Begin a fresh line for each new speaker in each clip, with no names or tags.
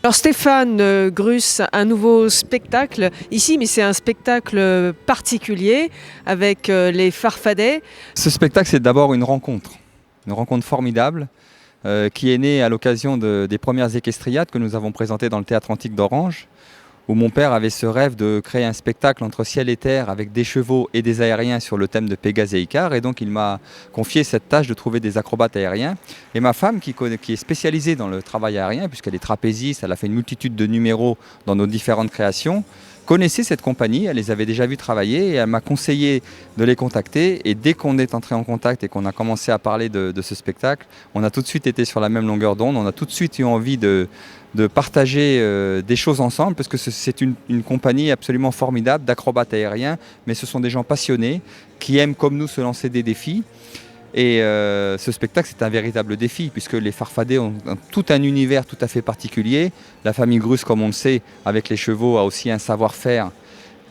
Alors Stéphane Gruss, un nouveau spectacle ici, mais c'est un spectacle particulier avec les Farfadets.
Ce spectacle, c'est d'abord une rencontre formidable qui est née à l'occasion des premières équestriades que nous avons présentées dans le Théâtre Antique d'Orange, où mon père avait ce rêve de créer un spectacle entre ciel et terre avec des chevaux et des aériens sur le thème de Pégase et Icare. Et donc il m'a confié cette tâche de trouver des acrobates aériens. Et ma femme, qui est spécialisée dans le travail aérien, puisqu'elle est trapéziste, elle a fait une multitude de numéros dans nos différentes créations, connaissait cette compagnie, elle les avait déjà vus travailler et elle m'a conseillé de les contacter. Et dès qu'on est entré en contact et qu'on a commencé à parler de ce spectacle, on a tout de suite été sur la même longueur d'onde, on a tout de suite eu envie de partager des choses ensemble, parce que c'est une compagnie absolument formidable d'acrobates aériens, mais ce sont des gens passionnés qui aiment comme nous se lancer des défis. Et ce spectacle, c'est un véritable défi, puisque les Farfadets ont tout un univers tout à fait particulier. La famille Gruss, comme on le sait, avec les chevaux, a aussi un savoir-faire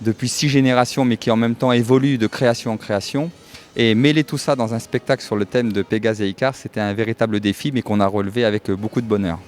depuis 6 générations, mais qui en même temps évolue de création en création. Et mêler tout ça dans un spectacle sur le thème de Pégase et Icare, c'était un véritable défi, mais qu'on a relevé avec beaucoup de bonheur.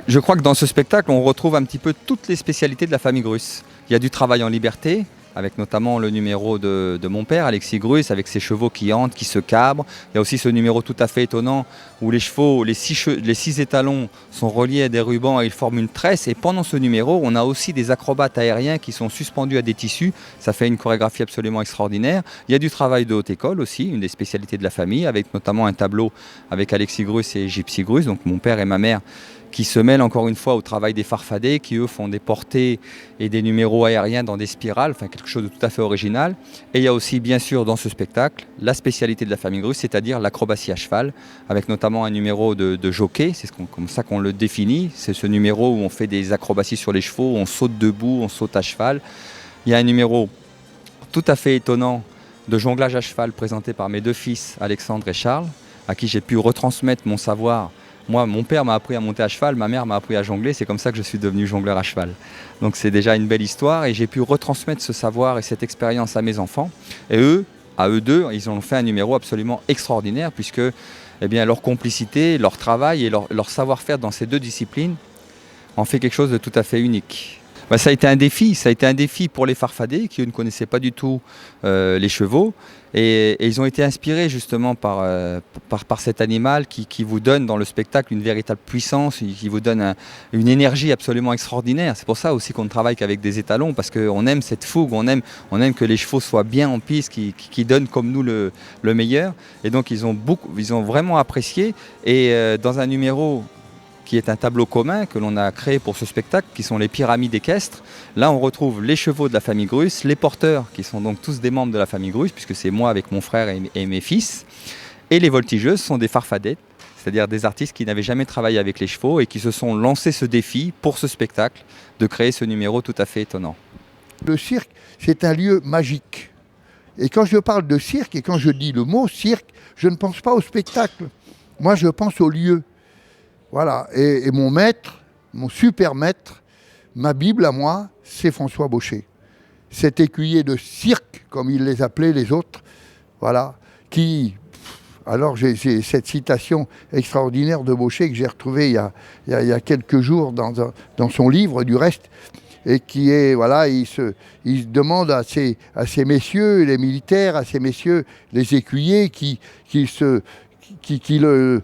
Je crois que dans ce spectacle, on retrouve un petit peu toutes les spécialités de la famille Gruss. Il y a du travail en liberté, avec notamment le numéro de mon père, Alexis Gruss, avec ses chevaux qui hantent, qui se cabrent. Il y a aussi ce numéro tout à fait étonnant où les chevaux, les 6 étalons sont reliés à des rubans et ils forment une tresse. Et pendant ce numéro, on a aussi des acrobates aériens qui sont suspendus à des tissus. Ça fait une chorégraphie absolument extraordinaire. Il y a du travail de haute école aussi, une des spécialités de la famille, avec notamment un tableau avec Alexis Gruss et Gypsy Gruss, donc mon père et ma mère, qui se mêlent encore une fois au travail des Farfadets, qui eux font des portées et des numéros aériens dans des spirales, enfin quelque chose de tout à fait original. Et il y a aussi bien sûr dans ce spectacle la spécialité de la famille Gruss, c'est-à-dire l'acrobatie à cheval, avec notamment un numéro de jockey, c'est comme ça qu'on le définit. C'est ce numéro où on fait des acrobaties sur les chevaux, on saute debout, on saute à cheval. Il y a un numéro tout à fait étonnant de jonglage à cheval présenté par mes 2 fils, Alexandre et Charles, à qui j'ai pu retransmettre mon savoir. Moi, mon père m'a appris à monter à cheval, ma mère m'a appris à jongler, c'est comme ça que je suis devenu jongleur à cheval. Donc c'est déjà une belle histoire et j'ai pu retransmettre ce savoir et cette expérience à mes enfants. Et eux, à eux deux, ils ont fait un numéro absolument extraordinaire, puisque leur complicité, leur travail et leur savoir-faire dans ces 2 disciplines en fait quelque chose de tout à fait unique. Ça a été un défi pour les Farfadets qui eux ne connaissaient pas du tout les chevaux et ils ont été inspirés justement par cet animal qui vous donne dans le spectacle une véritable puissance, qui vous donne une énergie absolument extraordinaire. C'est pour ça aussi qu'on ne travaille qu'avec des étalons, parce qu'on aime cette fougue, on aime que les chevaux soient bien en piste, qui donnent comme nous le meilleur. Et donc ils ont vraiment apprécié et dans un numéro qui est un tableau commun que l'on a créé pour ce spectacle, qui sont les pyramides équestres. Là, on retrouve les chevaux de la famille Gruss, les porteurs, qui sont donc tous des membres de la famille Gruss, puisque c'est moi avec mon frère et mes fils. Et les voltigeuses sont des Farfadets, c'est-à-dire des artistes qui n'avaient jamais travaillé avec les chevaux et qui se sont lancés ce défi pour ce spectacle, de créer ce numéro tout à fait étonnant.
Le cirque, c'est un lieu magique. Et quand je parle de cirque, et quand je dis le mot cirque, je ne pense pas au spectacle. Moi, je pense au lieu. Voilà, et mon maître, mon super maître, ma Bible à moi, c'est François Baucher. Cet écuyer de cirque, comme il les appelait les autres, voilà, qui... Alors j'ai cette citation extraordinaire de Baucher que j'ai retrouvée il y a quelques jours dans son livre, du reste, et qui est, voilà, il demande à ces messieurs, les militaires, à ces messieurs, les écuyers, qui le...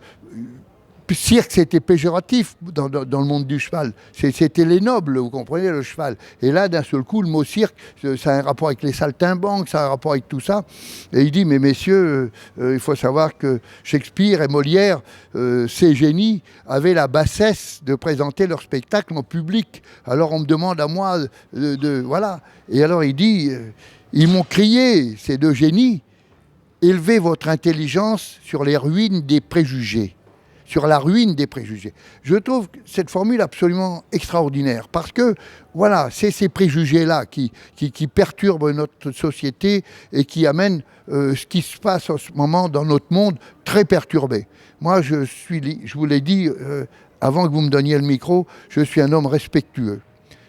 Cirque, c'était péjoratif dans le monde du cheval. C'était les nobles, vous comprenez, le cheval. Et là, d'un seul coup, le mot cirque, ça a un rapport avec les saltimbanques, ça a un rapport avec tout ça. Et il dit, mais messieurs, il faut savoir que Shakespeare et Molière, ces génies, avaient la bassesse de présenter leur spectacle en public. Alors on me demande à moi voilà. Et alors il dit, ils m'ont crié, ces 2 génies, élevez votre intelligence sur les ruines des préjugés. Sur la ruine des préjugés. Je trouve cette formule absolument extraordinaire parce que, voilà, c'est ces préjugés-là qui perturbent notre société et qui amènent ce qui se passe en ce moment dans notre monde très perturbé. Moi, je vous l'ai dit avant que vous me donniez le micro, je suis un homme respectueux.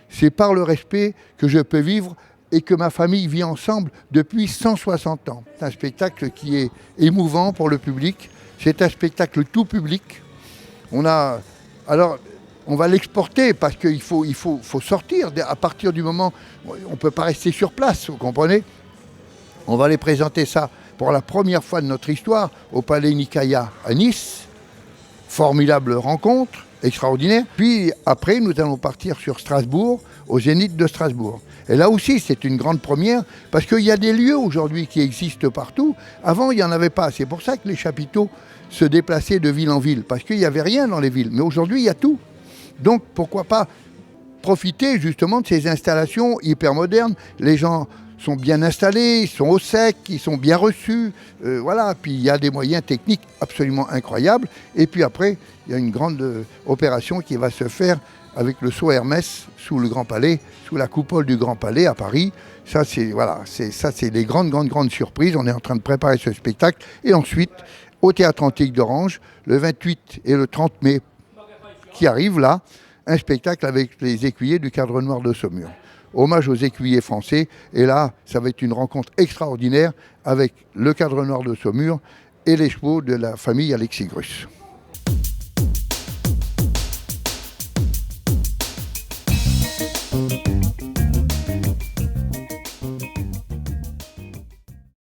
C'est par le respect que je peux vivre et que ma famille vit ensemble depuis 160 ans. C'est un spectacle qui est émouvant pour le public. C'est un spectacle tout public. Alors, on va l'exporter parce qu'il faut sortir. À partir du moment où on ne peut pas rester sur place, vous comprenez? On va les présenter ça pour la première fois de notre histoire au Palais Nicaïa à Nice. Formidable rencontre, extraordinaire. Puis après, nous allons partir sur Strasbourg, au Zénith de Strasbourg. Et là aussi, c'est une grande première, parce qu'il y a des lieux aujourd'hui qui existent partout. Avant, il n'y en avait pas. C'est pour ça que les chapiteaux se déplaçaient de ville en ville, parce qu'il n'y avait rien dans les villes. Mais aujourd'hui, il y a tout. Donc, pourquoi pas profiter justement de ces installations hyper modernes. Les gens sont bien installés, ils sont au sec, ils sont bien reçus. Voilà. Puis il y a des moyens techniques absolument incroyables. Et puis après, il y a une grande opération qui va se faire avec le saut Hermès sous le Grand Palais, sous la coupole du Grand Palais à Paris. Ça, c'est les grandes surprises. On est en train de préparer ce spectacle. Et ensuite, au Théâtre Antique d'Orange, le 28 et le 30 mai qui arrive là, un spectacle avec les écuyers du Cadre Noir de Saumur. Hommage aux écuyers français. Et là, ça va être une rencontre extraordinaire avec le Cadre Noir de Saumur et les chevaux de la famille Alexis Grus.